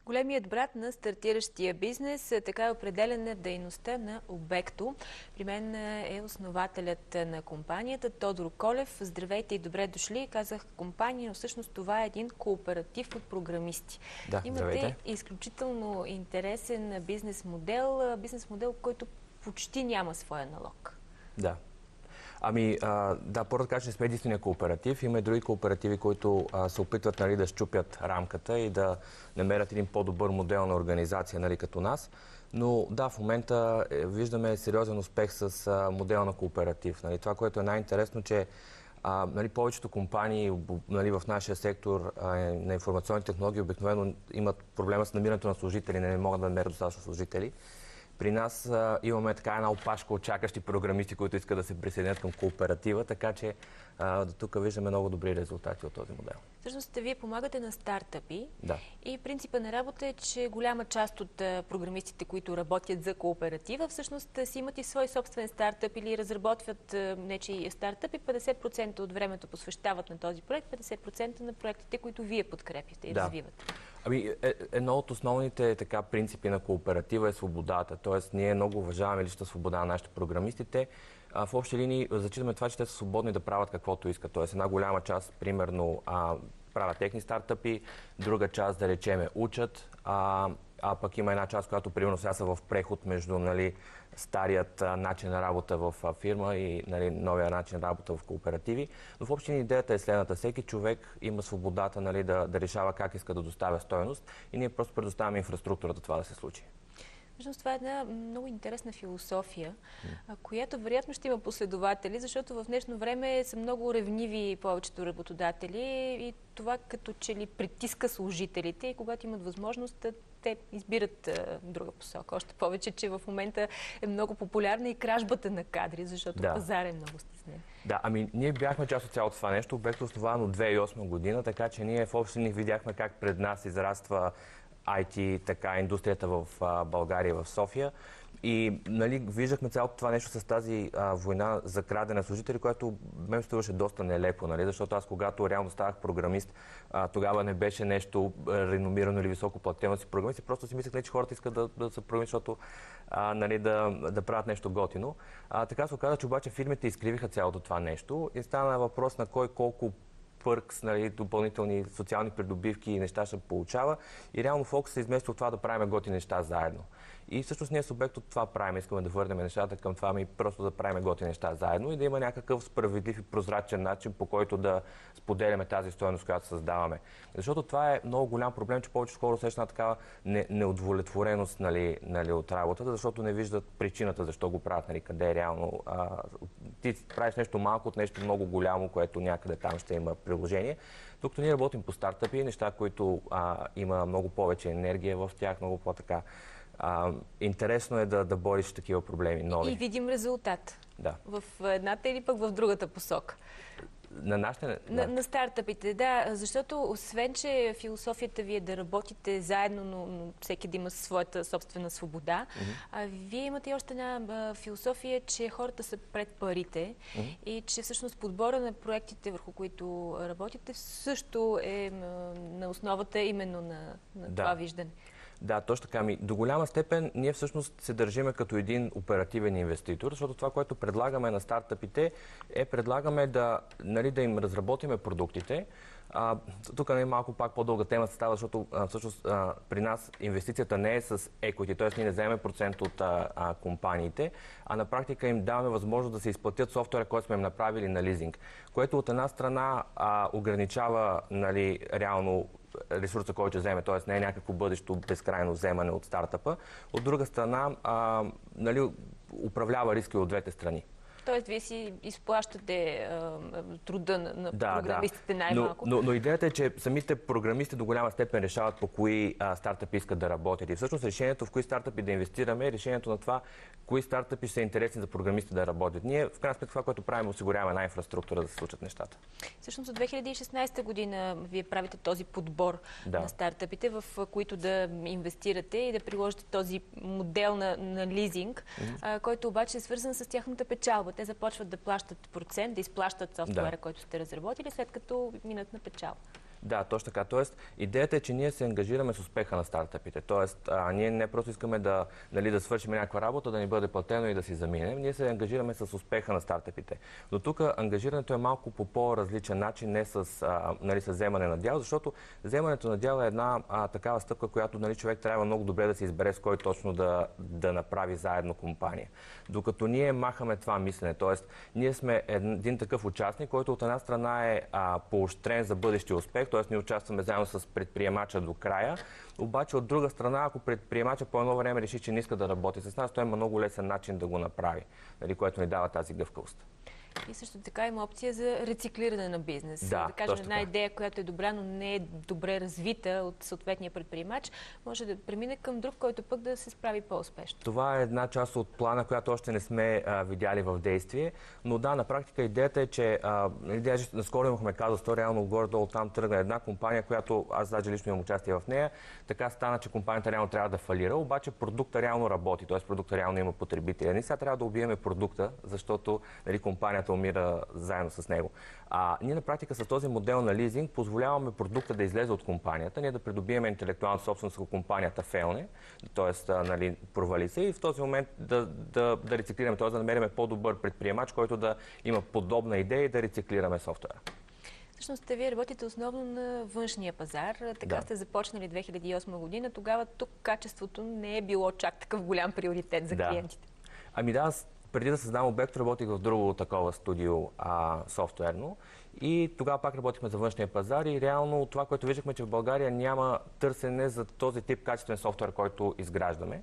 Големият брат на стартиращия бизнес, така е определена дейността на Обекто. При мен е основателят на компанията Тодор Колев. Здравейте и добре дошли. Казах компания, но всъщност това е един кооператив от програмисти. Да, Имате здравейте. изключително интересен бизнес модел, който почти няма своя налог. Да. Да, първо да кажа, че сме единствения кооператив. Има и други кооперативи, които се опитват да щупят рамката и да намерят един по-добър модел на организация, като нас. Но да, в момента виждаме сериозен успех с модел на кооператив. Това, което е най-интересно, че повечето компании в нашия сектор на информационни технологии обикновено имат проблема с намирането на служители, не могат да намерят достатъчно служители. При нас имаме така една опашка от чакащи програмисти, които искат да се присъединят към кооператива, така че до тук виждаме много добри резултати от този модел. Всъщност, вие помагате на стартъпи. Да. И принципа на работа е, че голяма част от програмистите, които работят за кооператива, всъщност си имат и свой собствен стартъп или разработват нечии стартъп и 50% от времето посвещават на този проект, 50% на проектите, които вие подкрепяте и развивате. Едно от основните принципи на кооператива е свободата. Тоест, ние много уважаваме личната свобода на нашите програмисти. Те в общи линии зачитаме това, че те са свободни да правят каквото искат. Тоест, една голяма част, примерно, правят техни стартъпи, друга част, да речеме, учат, пък има една част, която, примерно, сега са в преход между старият начин на работа в фирма и новия начин на работа в кооперативи. Но в общи идеята е следната. Всеки човек има свободата да решава как иска да доставя стойност и ние просто предоставяме инфраструктурата това да се случи. Всъщност това е една много интересна философия, която вероятно ще има последователи, защото в днешно време са много ревниви повечето работодатели и това като че ли притиска служителите и когато имат възможност, те избират друга посока. Още повече, че в момента е много популярна и кражбата на кадри, защото пазар е много стеснен. Да, ние бяхме част от цялото това нещо. Обект основано от 2008 година, така че ние в общи линии видяхме как пред нас израства IT, така индустрията в България, в София. И виждахме цялото това нещо с тази война за крадене на служители, което мен струваше доста нелепо, защото аз когато реално ставах програмист, тогава не беше нещо реномирано или високо платено си програмист, просто си мислех, че хората искат да са програмисти, защото да правят нещо готино. Така се оказа, че обаче фирмите изкривиха цялото това нещо и стана въпрос на кой колко пъркс, допълнителни социални придобивки и неща ще получава. И реално фокус се измества от това да правим готини неща заедно. И всъщност ние с Обект от това правим. Искаме да върнем нещата към това, просто да правим готини неща заедно и да има някакъв справедлив и прозрачен начин, по който да споделяме тази стойност, която създаваме. Защото това е много голям проблем, че повечето хора усещат такава неудовлетвореност от работата, защото не виждат причината защо го правят, къде е реално. Ти правиш нещо малко от нещо много голямо, което някъде там ще има приложение. Докато ние работим по стартъпи, неща, които има много повече енергия в тях, много по-така. Интересно е да бориш такива проблеми нови. И видим резултат. Да. В едната или пък в другата посока. На стартъпите, да, защото освен, че философията ви е да работите заедно, но всеки да има своята собствена свобода, вие имате и още една философия, че хората са пред парите и че всъщност подбора на проектите, върху които работите, също е на основата именно на това виждане. Да, точно така. До голяма степен ние всъщност се държиме като един оперативен инвеститор, защото това, което предлагаме на стартъпите предлагаме да им разработиме продуктите. Тук малко пак по-дълга тема се става, защото всъщност при нас инвестицията не е с equity, т.е. ние не вземем процент от компаниите, а на практика им даваме възможност да се изплатят софтуера, който сме им направили на лизинг, което от една страна ограничава реално ресурса, който ще вземе, т.е. не е някакво бъдещо безкрайно вземане от стартъпа. От друга страна, управлява риски от двете страни. Тоест, вие си изплащате труда на програмистите най-малко. Но идеята е, че самите програмисти до голяма степен решават по кои стартъпи искат да работят. И всъщност решението в кои стартъпи да инвестираме е решението на това, кои стартъпи са интересни за програмисти да работят. Ние, в крайна сметка, това, което правим, осигуряваме една инфраструктура да се случат нещата. Всъщност от 2016 година вие правите този подбор на стартъпите, в които да инвестирате и да приложите този модел на лизинг, който обаче е свързан с тяхната печалба. Те започват да плащат процент, да изплащат софтуера, който сте разработили, след като минат на печалба. Да, точно така. Тоест, идеята е, че ние се ангажираме с успеха на стартъпите. Тоест, ние не просто искаме да свършим някаква работа, да ни бъде платено и да си заминем. Ние се ангажираме с успеха на стартъпите. Но тук ангажирането е малко по по-различен начин, не с, с вземане на дял, защото вземането на дял е една такава стъпка, която човек трябва много добре да се избере с кой точно да направи заедно компания. Докато ние махаме това мислене, т.е. ние сме един такъв участник, който от една страна е поощрен за бъдещия успех, т.е. ние участваме заедно с предприемача до края, обаче от друга страна, ако предприемача по едно време реши, че не иска да работи с нас, той има много лесен начин да го направи, което ни дава тази гъвкавост. И също така има опция за рециклиране на бизнес. Да кажем, една идея, която е добра, но не е добре развита от съответния предприемач, може да премине към друг, който пък да се справи по-успешно. Това е една част от плана, която още не сме видяли в действие. Но да, на практика идеята е, че наскоро имахме казано, реално горе-долу там тръгна една компания, която аз даже лично имам участие в нея. Така стана, че компанията реално трябва да фалира, обаче продукта реално работи, т.е. продукта реално има потребители. Ние сега трябва да убиеме продукта, защото компанията умира заедно с него. Ние на практика с този модел на лизинг позволяваме продукта да излезе от компанията, ние да придобиеме интелектуална собственост, ако компанията фейлне, т.е. провали се и в този момент да рециклираме, т.е. да намерим по-добър предприемач, който да има подобна идея и да рециклираме софтуера. Всъщност, вие работите основно на външния пазар. Така сте започнали 2008 година. Тогава тук качеството не е било чак такъв голям приоритет за клиентите. Преди да създам обект, работих в друго такова студио софтуерно и тогава пак работихме за външния пазар и реално това, което виждахме, че в България няма търсене за този тип качествен софтуер, който изграждаме.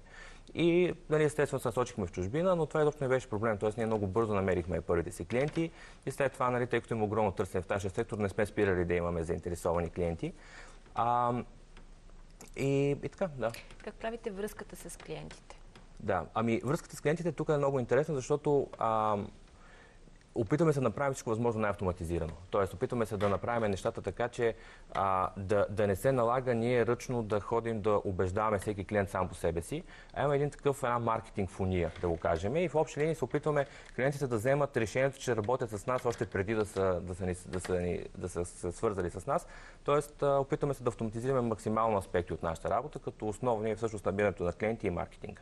И естествено се насочихме в чужбина, но това изобщо не беше проблем. Тоест ние много бързо намерихме първите си клиенти и след това, тъй като има огромно търсене в нашия сектор, не сме спирали да имаме заинтересовани клиенти. И така, да. Как правите връзката с клиентите? Да, връзката с клиентите тук е много интересна, защото опитваме се да направим всичко възможно най-автоматизирано. Тоест, опитваме се да направим нещата така, че да не се налага ние ръчно да ходим да убеждаваме всеки клиент сам по себе си. Има една маркетинг фуния, да го кажем. И в общи линии се опитваме клиентите да вземат решението, че работят с нас още преди да са свързали с нас. Тоест, опитваме се да автоматизираме максимално аспекти от нашата работа, като основни е всъщност набирането на клиенти и маркетинга.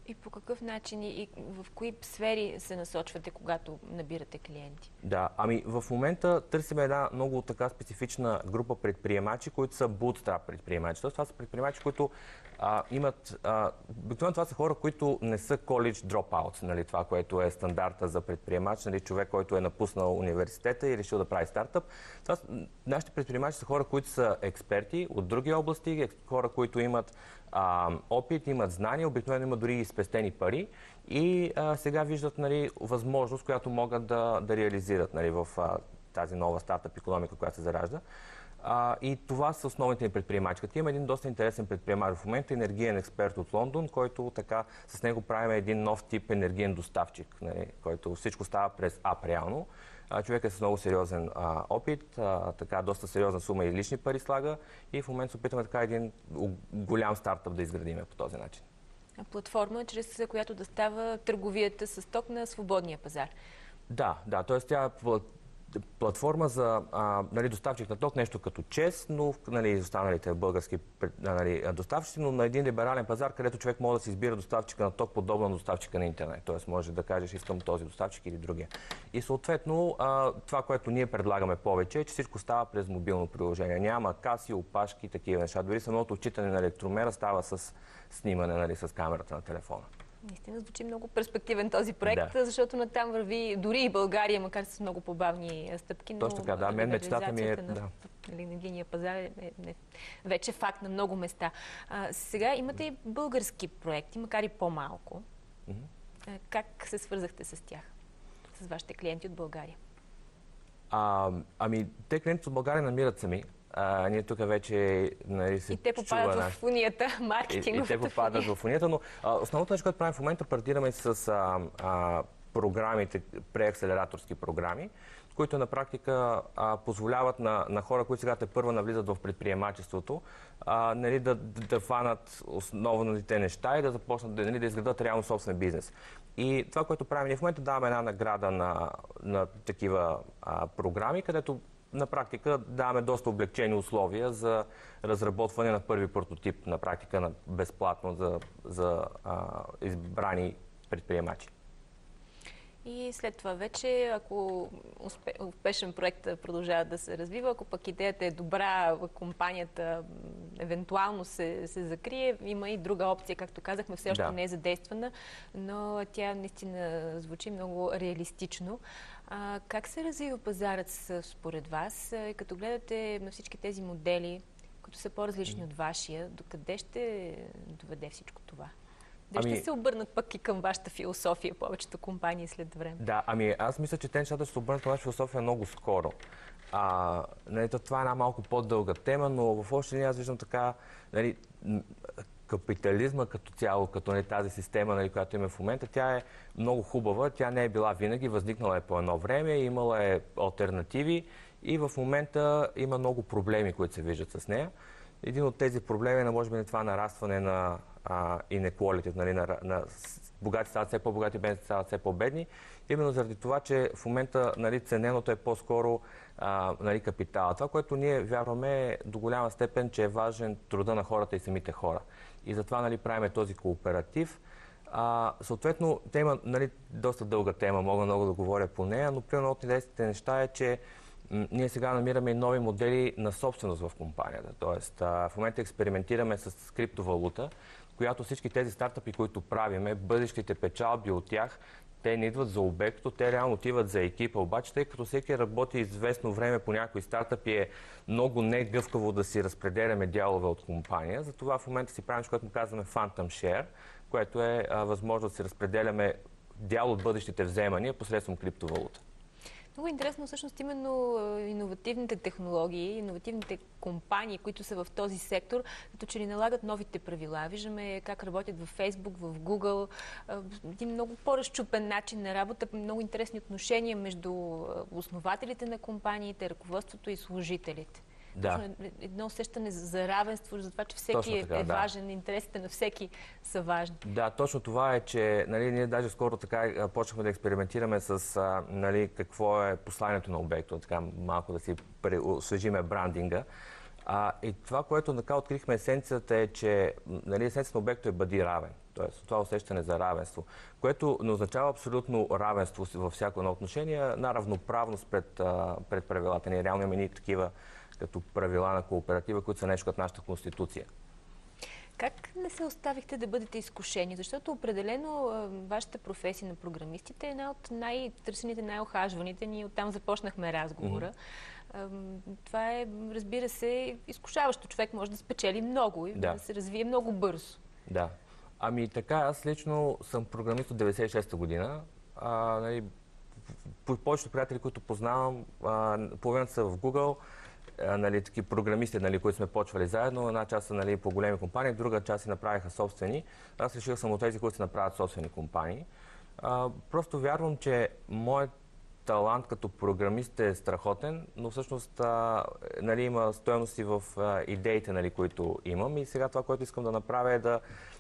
И по какъв начин и в кои сфери се насочвате, когато набирате клиенти? Да, в момента търсим една много така специфична група предприемачи, които са bootstrap предприемачи. Тоест, това са предприемачи, които имат... Обикновено това са хора, които не са college dropouts, това, което е стандарта за предприемач, човек, който е напуснал университета и решил да прави стартъп. Нашите предприемачи са хора, които са експерти от други области, хора, които имат опит, имат знания, обикновено имат дори и спестени пари и сега виждат възможност, която могат да реализират в тази нова стартъп икономика, която се заражда. И това са основните ни предприемачи. Има един доста интересен предприемач в момента, енергиен експерт от Лондон, който така с него правим един нов тип енергиен доставчик, който всичко става през ап реално. Човек е с много сериозен опит, доста сериозна сума и лични пари слага и в момента се опитаме така един голям стартъп да изградиме по този начин. Платформа, чрез която да става търговията с ток на свободния пазар. Да, т.е. тя платформа за доставчик на ток, нещо като ЧЕС, но останалите български доставчици, но на един либерален пазар, където човек може да си избира доставчика на ток, подобно на доставчика на интернет. Т.е. може да кажеш, искам този доставчик или другия. И съответно, това, което ние предлагаме повече, е, че всичко става през мобилно приложение. Няма каси, опашки, такива неща. Дори самото отчитане на електромера става с снимане с камерата на телефона. Наистина звучи много перспективен този проект, защото натам върви дори и България, макар с много по-бавни стъпки. Точно така, да. Мен мечтата ми е... на енергийния пазар е вече факт на много места. Сега имате и български проекти, макар и по-малко. Как се свързахте с тях? С вашите клиенти от България? Те клиенти от България намират сами. Ние тук вече се и те попадат в фунията, маркетинговата. И те попадат в фунията, но основното нещо, което правим в момента, партнираме с програмите, преакселераторски програми, които на практика позволяват на хора, които сега тепърва навлизат в предприемачеството, да фанат основните неща и да започнат да изградат реално собствен бизнес. И това, което правим ние в момента, даваме една награда на такива програми, където на практика даваме доста облегчени условия за разработване на първи прототип, на практика безплатно за избрани предприемачи. И след това вече, ако успешен проект продължава да се развива, ако пък идеята е добра, компанията евентуално се закрие, има и друга опция, както казахме, все още не е задействана, но тя наистина звучи много реалистично. Как се развива пазарът според вас? Като гледате на всички тези модели, които са по-различни от вашия, докъде ще доведе всичко това? Ще се обърнат пък и към вашата философия повечето компании след време? Да, аз мисля, че те нещата ще се обърнат към вашата философия много скоро. Това е една малко по-дълга тема, но в общи линии аз виждам така, капитализма като цяло, като тази система, която има в момента, тя е много хубава. Тя не е била винаги, възникнала е по едно време, имала е алтернативи и в момента има много проблеми, които се виждат с нея. Един от тези проблеми е, може би, това нарастване на inequality, на богати стават все по-богати, бедни стават все по-бедни. Именно заради това, че в момента цененото е по-скоро капитала. Това, което ние вярваме е до голяма степен, че е важен труда на хората и самите хора. И затова правим този кооператив. Съответно, те има доста дълга тема, мога много да говоря по нея, но примерно от интересните неща е, че ние сега намираме и нови модели на собственост в компанията. Тоест, в момента експериментираме с криптовалута, която всички тези стартъпи, които правиме, бъдещите печалби от тях, те не идват за обекто, те реално отиват за екипа. Обаче, тъй като всеки работи известно време по някои стартъпи, е много негъвкаво да си разпределяме дялове от компания. Затова в момента си правим, което му казваме Phantom Share, което е възможно да си разпределяме дял от бъдещите вземания посредством криптовалута. Много интересно всъщност именно иновативните технологии, иновативните компании, които са в този сектор, като че ли налагат новите правила. Виждаме как работят в Facebook, в Google, един много по-разчупен начин на работа, много интересни отношения между основателите на компаниите, ръководството и служителите. Да. Едно усещане за равенство, за това, че всеки е важен, интересите на всеки са важни. Да, точно това е, че ние даже скоро така почнахме да експериментираме с какво е посланието на обекта, така малко да си освежиме брандинга. И това, което така открихме есенцията е, че есенцията на обекта е бъди равен. Тоест, това усещане за равенство, което не означава абсолютно равенство във всяко едно отношение, на равноправност пред правилата. Ние реално имаме такива като правила на кооператива, които са нещо като нашата конституция. Как не се оставихте да бъдете изкушени? Защото определено вашата професия на програмистите е една от най-търсените, най-охажваните. Ние оттам започнахме разговора. Това е, разбира се, изкушаващо. Човек може да спечели много и да се развие много бързо. Да. Така, аз лично съм програмист от 96-та година. Повечето приятели, които познавам, половината са в Google, таки програмисти, които сме почвали заедно. Една част са по големи компании, друга част си направиха собствени. Аз реших съм от тези, които се направят собствени компании. Просто вярвам, че моят талант като програмист е страхотен, но всъщност има стойности в идеите, които имам. И сега това, което искам да направя е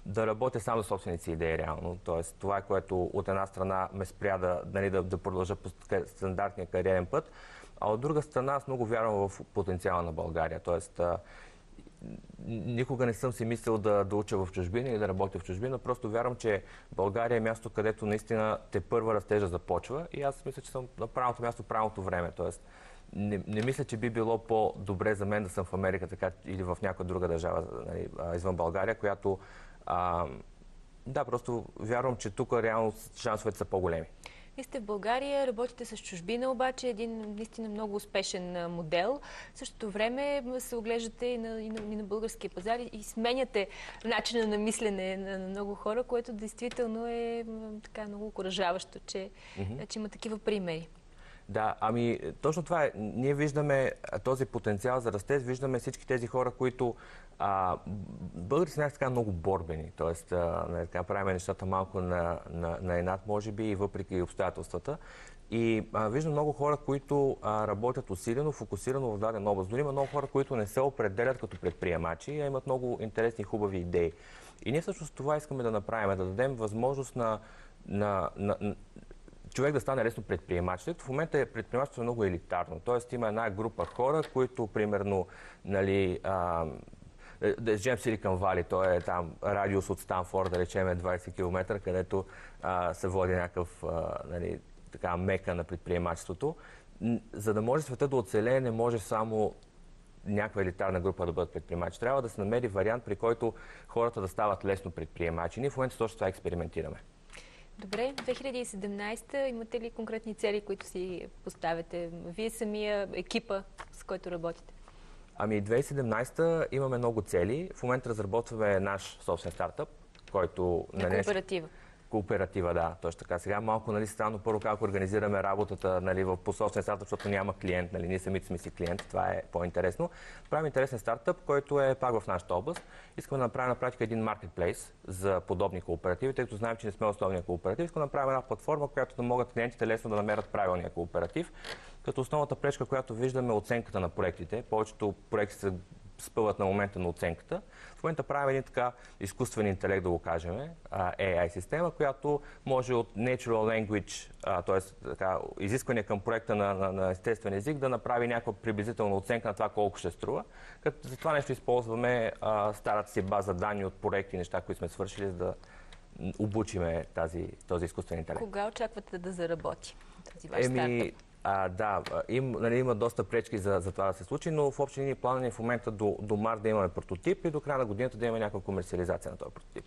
да работя само за собствените си идеи реално. Тоест, това е което от една страна ме спря да продължа по стандартния кариерен път. А от друга страна, аз много вярвам в потенциала на България. Тоест, никога не съм си мислил да уча в чужбина или да работя в чужбина. Просто вярвам, че България е място, където наистина тепърва растежа започва. И аз мисля, че съм на правилното място, правилното време. Тоест, не мисля, че би било по-добре за мен да съм в Америка или в някоя друга държава извън България, която... просто вярвам, че тук реално шансовете са по-големи. Вие сте в България, работите с чужбина, обаче един наистина много успешен модел. В същото време се оглеждате и на българския пазар и сменяте начина на мислене на много хора, което действително е така много окуражаващо, че има такива примери. Да, точно това е. Ние виждаме този потенциал за растеж, виждаме всички тези хора, които българите са така много борбени, т.е. правим нещата малко на инат, може би, и въпреки обстоятелствата. И виждам много хора, които работят усилено, фокусирано в дадена област. Дори има много хора, които не се определят като предприемачи, а имат много интересни, хубави идеи. И ние всъщност това искаме да направим, да дадем възможност човек да стане лесно предприемач. В момента предприемачеството е много елитарно. Тоест има една група хора, които примерно, нали, да речем Силикън Вали, той е там радиус от Станфорд, да речем 20 км, където се води някакъв нали, така мека на предприемачеството. За да може света да оцелее, не може само някаква елитарна група да бъдат предприемачи. Трябва да се намери вариант, при който хората да стават лесно предприемачи. Ние в момента точно това експериментираме. Добре, 2017 имате ли конкретни цели, които си поставяте? Вие самия екипа, с който работите? Ами 2017 имаме много цели. В момента разработваме наш собствен стартъп, който... Кооператива. Кооператива, да, точно така. Сега малко нали, странно първо как организираме работата нали, по собствен стартъп, защото няма клиент. Нали, ние самите сме си клиенти, това е по-интересно. Правим интересен стартъп, който е пак в нашата област. Искаме да направим на практика един маркетплейс за подобни кооперативи, тъй като знаем, че не сме основния кооператив. Искаме да направим една платформа, която да могат клиентите лесно да намерят правилния кооператив. Като основната пречка, която виждаме, е оценката на проектите. Повечето проекти се спъват на момента на оценката. В момента правим един така изкуствен интелект, да го кажем, AI система, която може от natural language, т.е. изисквания към проекта на естествен език, да направи някаква приблизителна оценка на това колко ще струва. Като за това нещо използваме старата си база данни от проекти и неща, които сме свършили, за да обучиме този изкуствен интелект. Кога очаквате да заработи този ваш стартъп? Да, има доста пречки за това да се случи, но в общи линии планът ни в момента до март да имаме прототип и до края на годината да имаме някаква комерциализация на този прототип.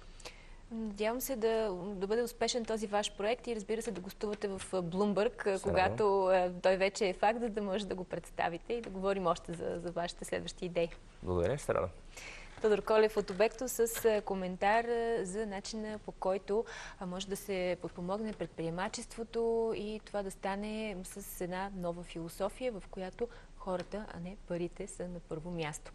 Надявам се да бъде успешен този ваш проект и разбира се да гостувате в Bloomberg, когато той вече е факт, за да може да го представите и да говорим още за вашите следващи идеи. Благодаря, ще се радвам. Тодор Колев от Обекто с коментар за начина, по който може да се подпомогне предприемачеството и това да стане с една нова философия, в която хората, а не парите са на първо място.